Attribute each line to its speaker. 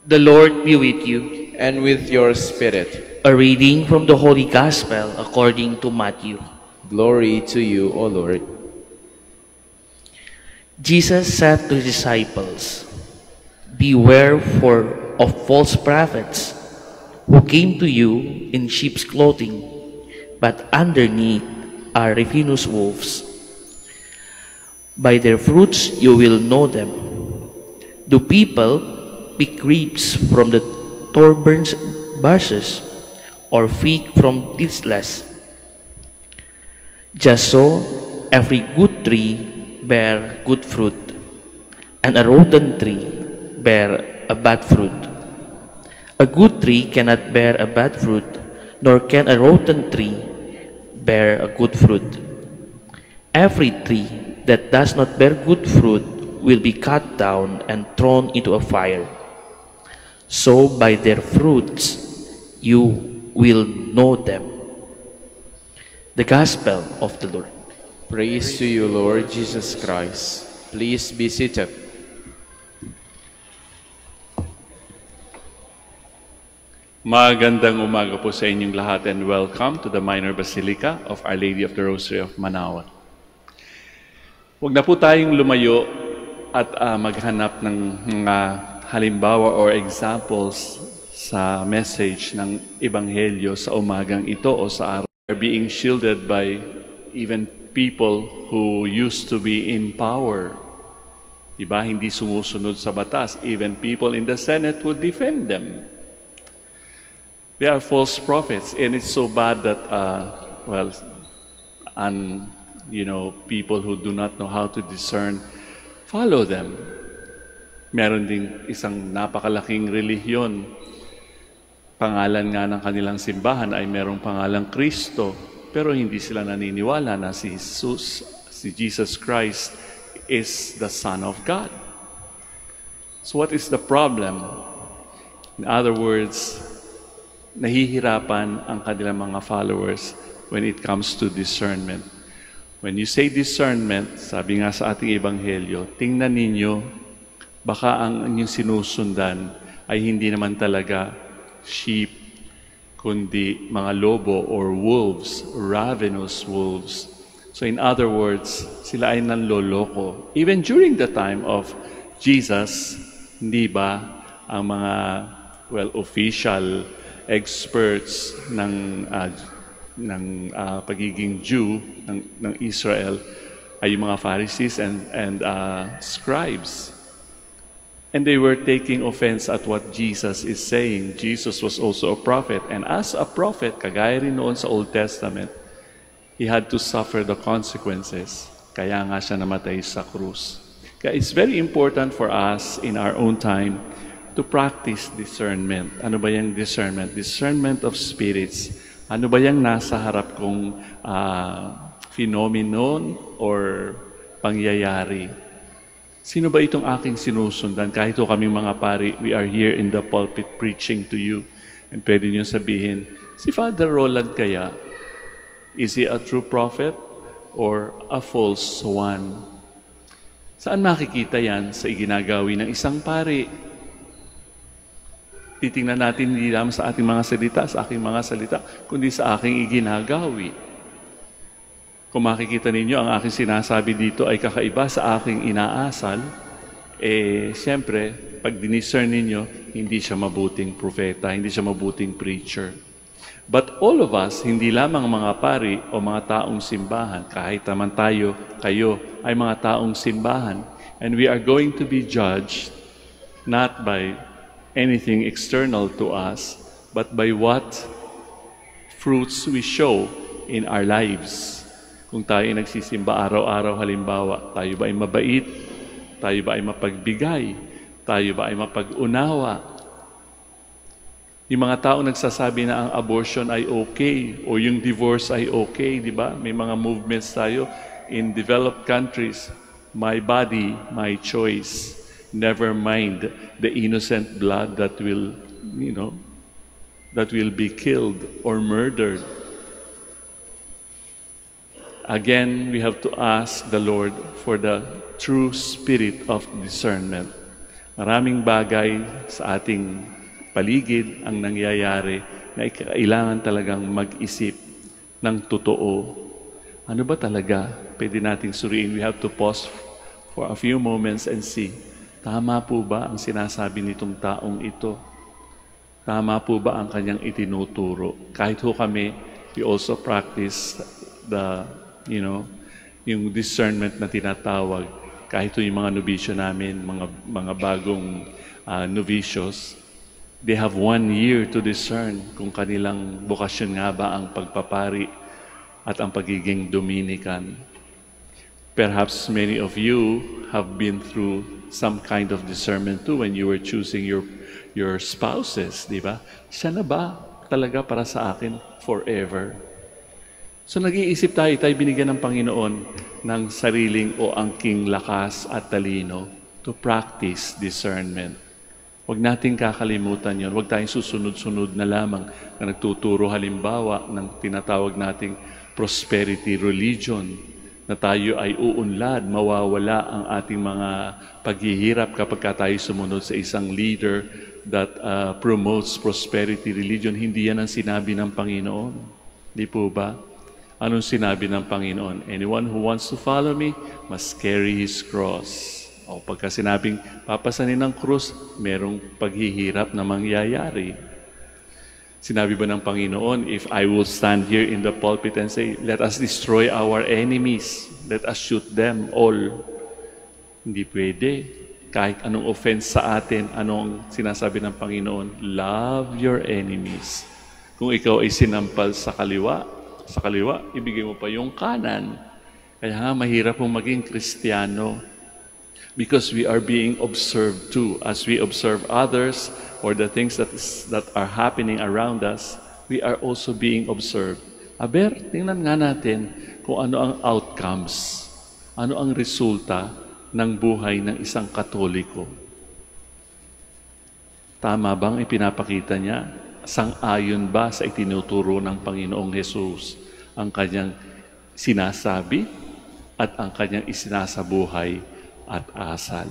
Speaker 1: The Lord be with you.
Speaker 2: And with your spirit.
Speaker 1: A reading from the Holy Gospel according to Matthew.
Speaker 2: Glory to you, O Lord.
Speaker 1: Jesus said to his disciples, "Beware of false prophets who came to you in sheep's clothing, but underneath are ravenous wolves. By their fruits you will know them. Do people pick grapes from the thorn bushes, or fig from thistles? Just so, every good tree bear good fruit, and a rotten tree bear a bad fruit. A good tree cannot bear a bad fruit, nor can a rotten tree bear a good fruit. Every tree that does not bear good fruit will be cut down and thrown into a fire. So by their fruits you will know them." The Gospel of the Lord.
Speaker 2: Praise to you, Lord Jesus Christ. Please be seated.
Speaker 3: Magandang umaga po sa inyong lahat and welcome to the Minor Basilica of Our Lady of the Rosary of Manaoan. Huwag na po tayong lumayo at maghanap ng mga halimbawa or examples sa message ng Ebanghelyo sa umagang ito o sa araw. We are being shielded by even people who used to be in power. Diba? Hindi sumusunod sa batas. Even people in the Senate would defend them. They are false prophets, and it's so bad that, people who do not know how to discern follow them. Meron ding isang napakalaking relihiyon. Pangalan nga ng kanilang simbahan ay merong pangalang Kristo, pero hindi sila naniniwala na si Jesus Christ is the Son of God. So what is the problem? In other words, nahihirapan ang kanilang mga followers when it comes to discernment. When you say discernment, sabi nga sa ating Ebanghelyo, tingnan ninyo, baka ang inyong sinusundan ay hindi naman talaga sheep, kundi mga lobo or wolves, ravenous wolves. So in other words, sila ay nanloloko. Even during the time of Jesus, hindi ba ang mga, official experts ng pagiging Jew ng Israel ay yung mga Pharisees and scribes. And they were taking offense at what Jesus is saying. Jesus was also a prophet. And as a prophet, kagaya rin noon sa Old Testament, he had to suffer the consequences. Kaya nga siya namatay sa krus. Kaya it's very important for us in our own time to practice discernment. Ano ba yung discernment? Discernment of spirits. Ano ba yung nasa harap kong phenomenon or pangyayari? Sino ba itong aking sinusundan? Kahit ito kaming mga pari, we are here in the pulpit preaching to you. And pwede niyo sabihin, si Father Roland kaya, is he a true prophet or a false one? Saan makikita yan sa iginagawi ng isang pari? Titingnan natin hindi lamang sa ating mga salita, sa aking mga salita, kundi sa aking iginagawi. Kung makikita ninyo, ang aking sinasabi dito ay kakaiba sa aking inaasal, siyempre, pag diniscern ninyo, hindi siya mabuting propeta, hindi siya mabuting preacher. But all of us, hindi lamang mga pari o mga taong simbahan, kahit naman kayo ay mga taong simbahan, and we are going to be judged not by anything external to us, but by what fruits we show in our lives. Kung tayo nagsisimba araw-araw, halimbawa, tayo ba ay mabait? Tayo ba ay mapagbigay? Tayo ba ay mapag-unawa? Yung mga tao nagsasabi na ang abortion ay okay o yung divorce ay okay, di ba? May mga movements tayo in developed countries. My body, my choice. Never mind the innocent blood that will be killed or murdered. Again, we have to ask the Lord for the true spirit of discernment. Maraming bagay sa ating paligid ang nangyayari na kailangan talagang mag-isip ng totoo. Ano ba talaga pwede nating suriin? We have to pause for a few moments and see, tama po ba ang sinasabi nitong taong ito? Tama po ba ang kanyang itinuturo? Kahit ho kami, we also practice yung discernment na tinatawag. Kahit yung mga nobisyo namin, mga bagong novicios, they have 1 year to discern kung kanilang bokasyon nga ba ang pagpapari at ang pagiging Dominican. Perhaps many of you have been through some kind of discernment too when you were choosing your spouses, di ba? Siya na ba talaga para sa akin forever? So nag-iisip tayo binigyan ng Panginoon ng sariling o angking lakas at talino to practice discernment. Huwag nating kakalimutan yon. Huwag tayong susunod-sunod na lamang na nagtuturo halimbawa ng tinatawag nating prosperity religion, na tayo ay uunlad, mawawala ang ating mga paghihirap kapag tayo sumunod sa isang leader that promotes prosperity religion. Hindi yan ang sinabi ng Panginoon. Di po ba? Anong sinabi ng Panginoon? Anyone who wants to follow me must carry his cross. O pagka sinabing papasanin ng krus, merong paghihirap na mangyayari. Sinabi ba ng Panginoon, if I will stand here in the pulpit and say, let us destroy our enemies, let us shoot them all. Hindi pwede. Kahit anong offense sa atin, anong sinasabi ng Panginoon, love your enemies. Kung ikaw ay sinampal sa kaliwa, ibigay mo pa yung kanan. Kaya nga, mahirap pong maging Kristiyano because we are being observed too. As we observe others or the things that are happening around us, we are also being observed. Aber, tingnan nga natin kung ano ang outcomes, ano ang resulta ng buhay ng isang Katoliko. Tama bang ipinapakita niya? Sang-ayon ba sa itinuturo ng Panginoong Hesus ang kanyang sinasabi at ang kanyang isinasabuhay at asal?